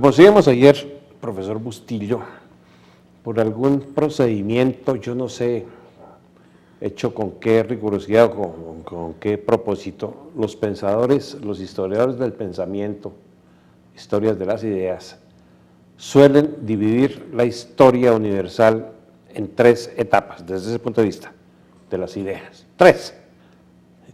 Como decíamos ayer, profesor Bustillo, por algún procedimiento, yo no sé, hecho con qué rigurosidad o con qué propósito, los pensadores, los historiadores del pensamiento, historias de las ideas, suelen dividir la historia universal en tres etapas, desde ese punto de vista, de las ideas. Tres.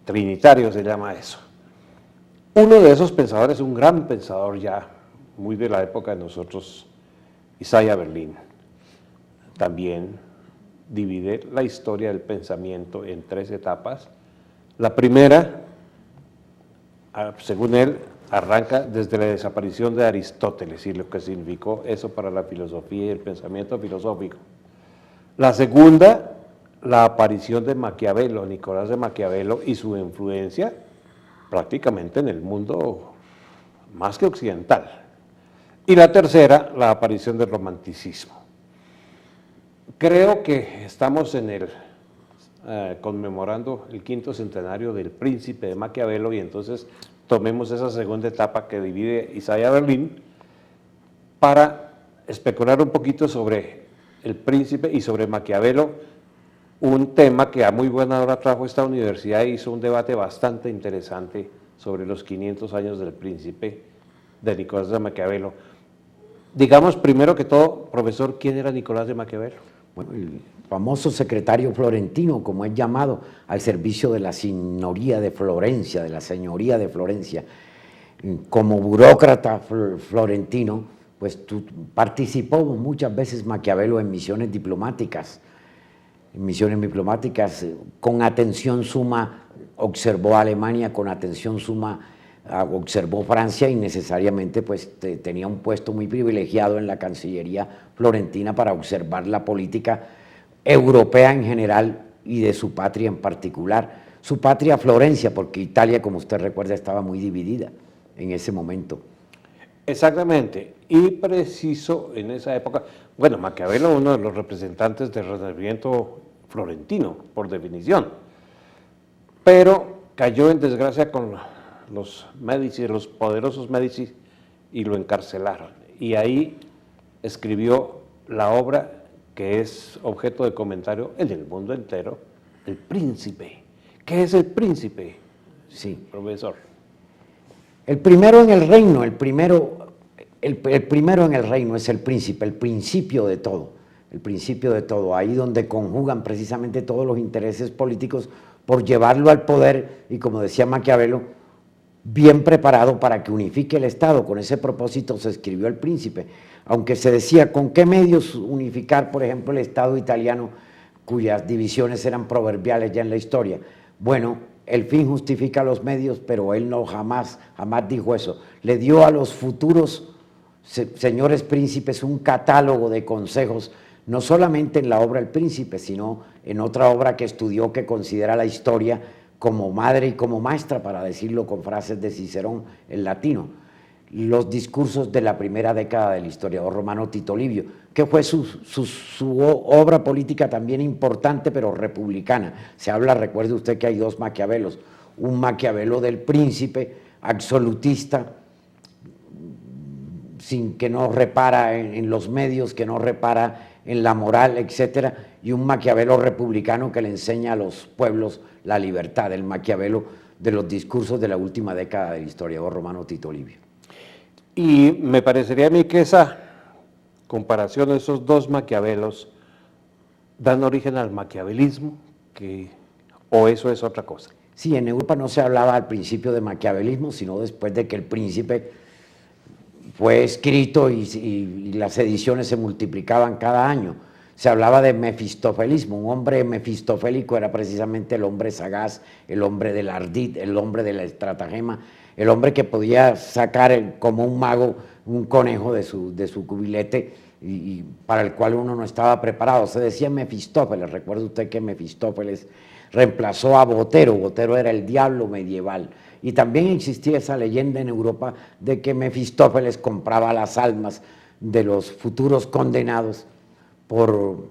Trinitario se llama eso. Uno de esos pensadores, un gran pensador ya, muy de la época de nosotros, Isaiah Berlin, también divide la historia del pensamiento en tres etapas. La primera, según él, arranca desde la desaparición de Aristóteles y lo que significó eso para la filosofía y el pensamiento filosófico. La segunda, la aparición de Maquiavelo, Nicolás de Maquiavelo, y su influencia prácticamente en el mundo más que occidental. Y la tercera, la aparición del romanticismo. Creo que estamos conmemorando el 5º centenario del Príncipe de Maquiavelo y entonces tomemos esa segunda etapa que divide Isaiah Berlin para especular un poquito sobre el Príncipe y sobre Maquiavelo, un tema que a muy buena hora trajo esta universidad e hizo un debate bastante interesante sobre los 500 años del Príncipe de Nicolás de Maquiavelo. Digamos primero que todo, profesor, ¿quién era Nicolás de Maquiavelo? Bueno, el famoso secretario florentino, como es llamado, al servicio de la signoría de Florencia, de la señoría de Florencia. Como burócrata florentino, pues participó muchas veces Maquiavelo en misiones diplomáticas. Con atención suma observó a Alemania, con atención suma observó Francia y necesariamente pues tenía un puesto muy privilegiado en la Cancillería florentina para observar la política europea en general y de su patria en particular. Su patria Florencia, porque Italia, como usted recuerda, estaba muy dividida en ese momento. Exactamente, y preciso en esa época, bueno, Maquiavelo, uno de los representantes del Renacimiento florentino, por definición, pero cayó en desgracia con los Medici, los poderosos Medici, y lo encarcelaron. Y ahí escribió la obra que es objeto de comentario en el mundo entero, El Príncipe. ¿Qué es El Príncipe? Sí, profesor. El primero en el reino, el primero en el reino es el príncipe, el principio de todo, ahí donde conjugan precisamente todos los intereses políticos por llevarlo al poder y, como decía Maquiavelo, bien preparado para que unifique el Estado. Con ese propósito se escribió El Príncipe, aunque se decía con qué medios unificar, por ejemplo, el Estado italiano, cuyas divisiones eran proverbiales ya en la historia. Bueno, el fin justifica los medios, pero él no jamás dijo eso. Le dio a los futuros señores príncipes un catálogo de consejos, no solamente en la obra El Príncipe, sino en otra obra que estudió, que considera la historia como madre y como maestra, para decirlo con frases de Cicerón en latino, los discursos de la primera década del historiador romano Tito Livio, que fue su obra política también importante, pero republicana. Se habla, recuerde usted, que hay dos Maquiavelos, un Maquiavelo del Príncipe, absolutista, que no repara en los medios, que no repara en la moral, etcétera, y un Maquiavelo republicano que le enseña a los pueblos la libertad, el Maquiavelo de los discursos de la última década del historiador romano Tito Livio. Y me parecería a mí que esa comparación de esos dos Maquiavelos dan origen al maquiavelismo, o eso es otra cosa. Sí, en Europa no se hablaba al principio de maquiavelismo, sino después de que El Príncipe fue escrito y las ediciones se multiplicaban cada año. Se hablaba de mefistofelismo. Un hombre mefistofélico era precisamente el hombre sagaz, el hombre del ardid, el hombre de la estratagema, el hombre que podía sacar como un mago un conejo de su cubilete y para el cual uno no estaba preparado. Se decía Mefistófeles. Recuerde usted que Mefistófeles reemplazó a Botero. Botero era el diablo medieval. Y también existía esa leyenda en Europa de que Mefistófeles compraba las almas de los futuros condenados por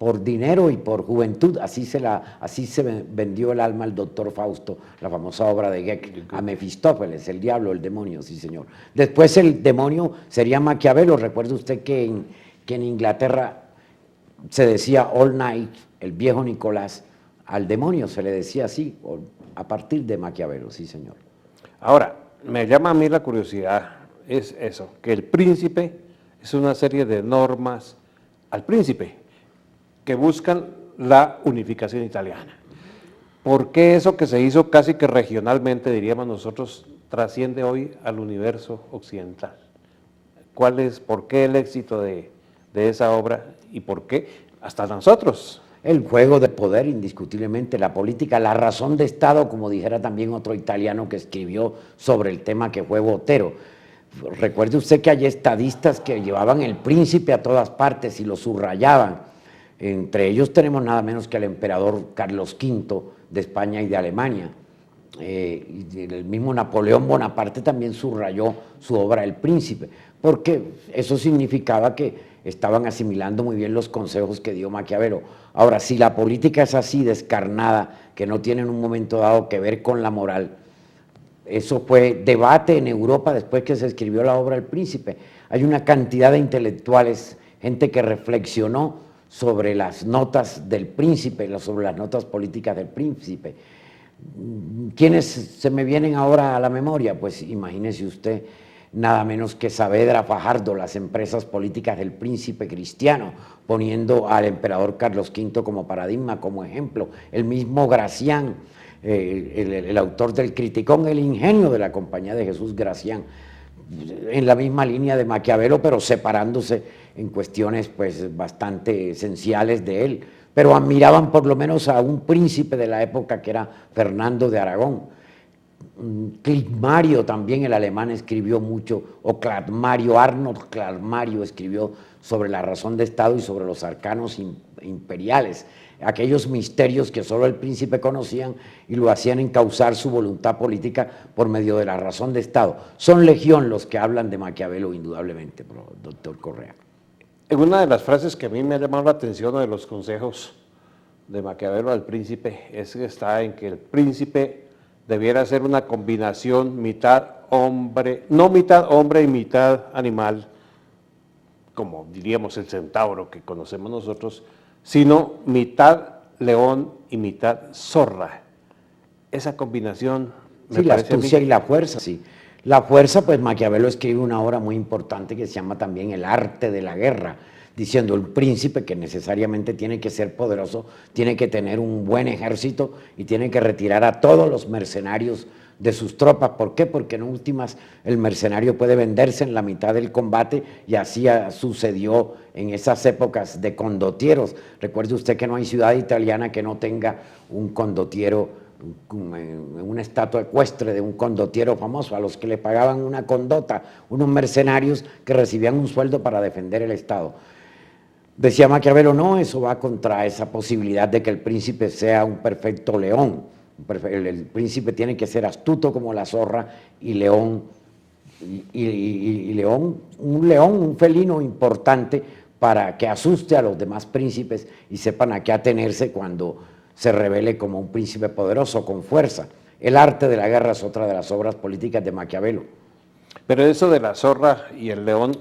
por dinero y por juventud, así se vendió el alma al doctor Fausto, la famosa obra de Goethe, a Mefistófeles, el diablo, el demonio, sí señor. Después el demonio sería Maquiavelo. Recuerde usted que en Inglaterra se decía all night, el viejo Nicolás, al demonio se le decía así, a partir de Maquiavelo, sí señor. Ahora, me llama a mí la curiosidad, es eso, que el príncipe es una serie de normas al príncipe que buscan la unificación italiana. ¿Por qué eso que se hizo casi que regionalmente, diríamos nosotros, trasciende hoy al universo occidental? ¿Por qué el éxito de esa obra y por qué hasta nosotros? El juego de poder, indiscutiblemente, la política, la razón de Estado, como dijera también otro italiano que escribió sobre el tema, que fue Botero. Recuerde usted que hay estadistas que llevaban el príncipe a todas partes y lo subrayaban. Entre ellos tenemos nada menos que al emperador Carlos V de España y de Alemania. Y el mismo Napoleón Bonaparte también subrayó su obra El Príncipe, porque eso significaba que estaban asimilando muy bien los consejos que dio Maquiavelo. Ahora, si la política es así descarnada, que no tiene en un momento dado que ver con la moral, eso fue debate en Europa después que se escribió la obra El Príncipe. Hay una cantidad de intelectuales, gente que reflexionó sobre las notas del Príncipe, sobre las notas políticas del Príncipe. ¿Quiénes se me vienen ahora a la memoria? Pues imagínese usted, nada menos que Saavedra, Fajardo, las empresas políticas del príncipe cristiano, poniendo al emperador Carlos V como paradigma, como ejemplo. El mismo Gracián, el autor del Criticón, el ingenio de la Compañía de Jesús, Gracián, en la misma línea de Maquiavelo, pero separándose en cuestiones pues bastante esenciales de él. Pero admiraban por lo menos a un príncipe de la época que era Fernando de Aragón. Cligmario también, el alemán, escribió mucho, o Cladmario, Arnold Cladmario escribió sobre la razón de Estado y sobre los arcanos imperiales, aquellos misterios que solo el príncipe conocían y lo hacían encauzar su voluntad política por medio de la razón de Estado. Son legión los que hablan de Maquiavelo, indudablemente, doctor Correa. Una de las frases que a mí me ha llamado la atención de los consejos de Maquiavelo al príncipe es que está en que el príncipe debiera ser una combinación mitad hombre, no mitad hombre y mitad animal, como diríamos el centauro que conocemos nosotros, sino mitad león y mitad zorra. Esa combinación me sí, la parece astucia a mí, y la fuerza, sí. La fuerza, pues Maquiavelo escribe una obra muy importante que se llama también El arte de la guerra, diciendo el príncipe que necesariamente tiene que ser poderoso, tiene que tener un buen ejército y tiene que retirar a todos los mercenarios de sus tropas. ¿Por qué? Porque en últimas el mercenario puede venderse en la mitad del combate, y así sucedió en esas épocas de condotieros. Recuerde usted que no hay ciudad italiana que no tenga un condottiero, una estatua ecuestre de un condottiero famoso, a los que le pagaban una condota, unos mercenarios que recibían un sueldo para defender el Estado. Decía Maquiavelo, no, eso va contra esa posibilidad de que el príncipe sea un perfecto león. El príncipe tiene que ser astuto como la zorra y león, un felino importante para que asuste a los demás príncipes y sepan a qué atenerse cuando se revele como un príncipe poderoso, con fuerza. El arte de la guerra es otra de las obras políticas de Maquiavelo. pero eso de la zorra y el león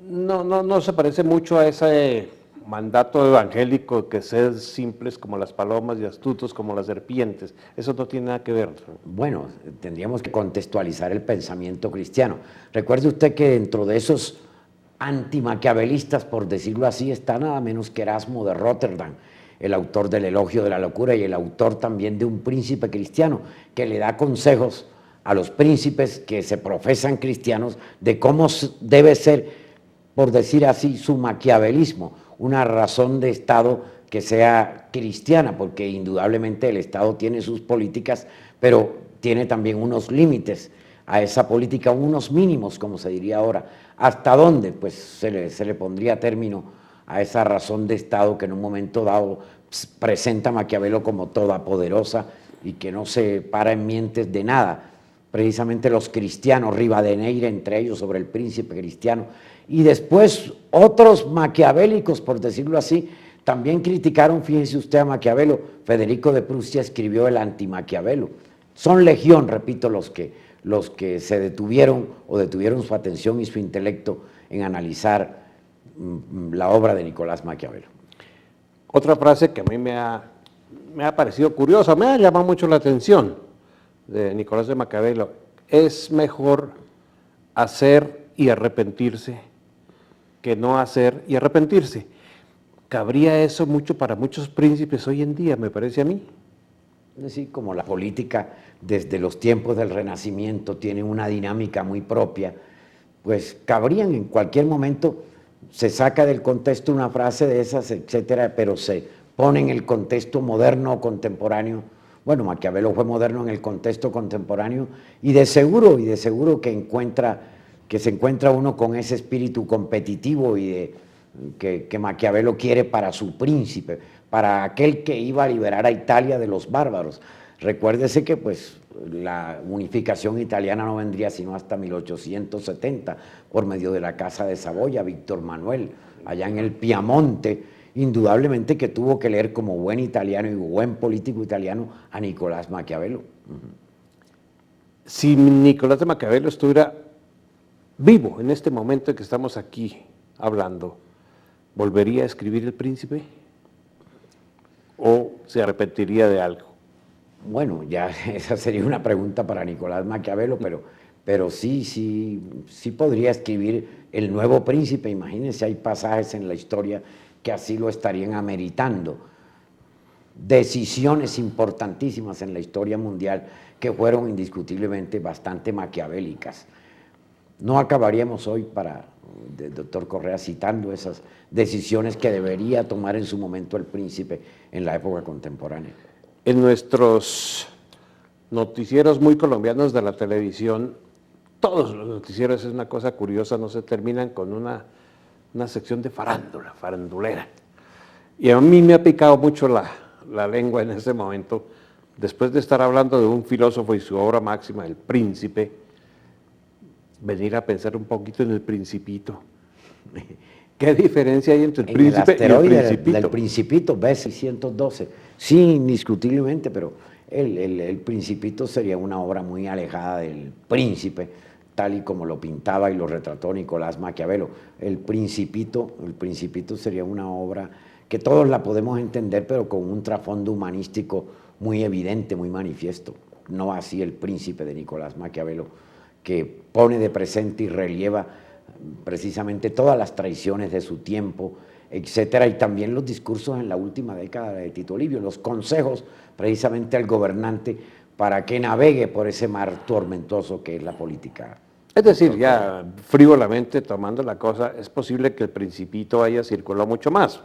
no se parece mucho a ese mandato evangélico que ser simples como las palomas y astutos como las serpientes. Eso no tiene nada que ver. Bueno, tendríamos que contextualizar el pensamiento cristiano. Recuerde usted que dentro de esos antimaquiavelistas, por decirlo así, está nada menos que Erasmo de Rotterdam, el autor del Elogio de la Locura y el autor también de Un Príncipe Cristiano, que le da consejos a los príncipes que se profesan cristianos de cómo debe ser, por decir así, su maquiavelismo, una razón de Estado que sea cristiana, porque indudablemente el Estado tiene sus políticas, pero tiene también unos límites a esa política, unos mínimos, como se diría ahora. ¿Hasta dónde? Pues se le pondría término a esa razón de Estado que en un momento dado presenta Maquiavelo como todopoderosa y que no se para en mientes de nada. precisamente los cristianos, Rivadeneira entre ellos, sobre el príncipe cristiano, y después otros maquiavélicos, por decirlo así, también criticaron, fíjese usted, a Maquiavelo. Federico de Prusia escribió el anti-Maquiavelo. Son legión, repito, los que se detuvieron o detuvieron su atención y su intelecto en analizar la obra de Nicolás Maquiavelo. Otra frase que a mí me ha parecido curiosa, me ha llamado mucho la atención de Nicolás de Maquiavelo: es mejor hacer y arrepentirse que no hacer y arrepentirse. ¿Cabría eso mucho para muchos príncipes hoy en día, me parece a mí? Es decir, como la política desde los tiempos del Renacimiento tiene una dinámica muy propia, pues cabrían en cualquier momento, se saca del contexto una frase de esas, etcétera, pero se pone en el contexto moderno o contemporáneo. Bueno, Maquiavelo fue moderno en el contexto contemporáneo y de seguro que se encuentra uno con ese espíritu competitivo y que Maquiavelo quiere para su príncipe, para aquel que iba a liberar a Italia de los bárbaros. Recuérdese que pues la unificación italiana no vendría sino hasta 1870 por medio de la Casa de Saboya, Víctor Manuel, allá en el Piamonte, indudablemente que tuvo que leer como buen italiano y buen político italiano a Nicolás Maquiavelo. Si Nicolás de Maquiavelo estuviera vivo en este momento en que estamos aquí hablando, ¿volvería a escribir El Príncipe? ¿O se arrepentiría de algo? Bueno, ya esa sería una pregunta para Nicolás Maquiavelo, pero sí podría escribir El Nuevo Príncipe. Imagínense, hay pasajes en la historia que así lo estarían ameritando. Decisiones importantísimas en la historia mundial que fueron indiscutiblemente bastante maquiavélicas. No acabaríamos hoy doctor Correa, citando esas decisiones que debería tomar en su momento el príncipe en la época contemporánea. En nuestros noticieros muy colombianos de la televisión, todos los noticieros, es una cosa curiosa, no se terminan con una sección de farándula, farandulera. Y a mí me ha picado mucho la lengua en ese momento, después de estar hablando de un filósofo y su obra máxima, El Príncipe, venir a pensar un poquito en El Principito. ¿Qué diferencia hay entre el príncipe y el principito? Del Principito, B612. Sí, indiscutiblemente, pero el Principito sería una obra muy alejada del Príncipe, tal y como lo pintaba y lo retrató Nicolás Maquiavelo. El Principito sería una obra que todos la podemos entender, pero con un trasfondo humanístico muy evidente, muy manifiesto. No así El Príncipe de Nicolás Maquiavelo, que pone de presente y relieva precisamente todas las traiciones de su tiempo, etcétera, y también los discursos en la última década de Tito Livio, los consejos precisamente al gobernante para que navegue por ese mar tormentoso que es la política. Es decir, ya frívolamente tomando la cosa, es posible que El Principito haya circulado mucho más,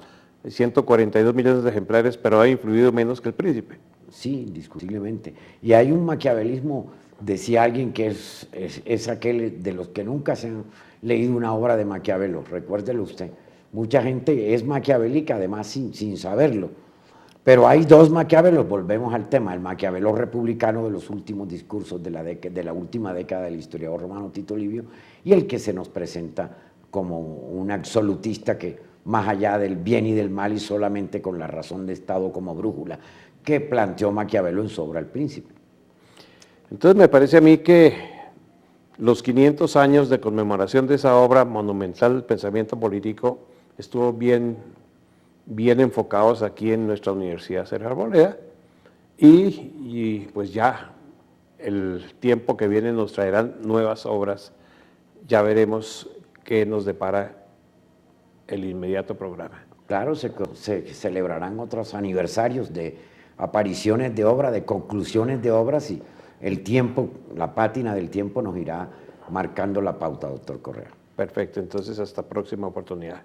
142 millones de ejemplares, pero ha influido menos que El Príncipe. Sí, indiscutiblemente. Y hay un maquiavelismo, decía alguien, que es aquel de los que nunca se han leído una obra de Maquiavelo, recuérdelo usted. Mucha gente es maquiavélica, además sin saberlo. Pero hay dos Maquiavelos, volvemos al tema, el Maquiavelo republicano de los últimos discursos de la última década del historiador romano Tito Livio, y el que se nos presenta como un absolutista que, más allá del bien y del mal y solamente con la razón de Estado como brújula, que planteó Maquiavelo en su obra El Príncipe. Entonces me parece a mí que los 500 años de conmemoración de esa obra monumental del pensamiento político estuvo bien enfocados aquí en nuestra Universidad Sergio Arboleda, y pues ya el tiempo que viene nos traerán nuevas obras, ya veremos qué nos depara el inmediato programa. Claro, se celebrarán otros aniversarios de apariciones de obra, de conclusiones de obras, y el tiempo, la pátina del tiempo nos irá marcando la pauta, doctor Correa. Perfecto, entonces hasta próxima oportunidad.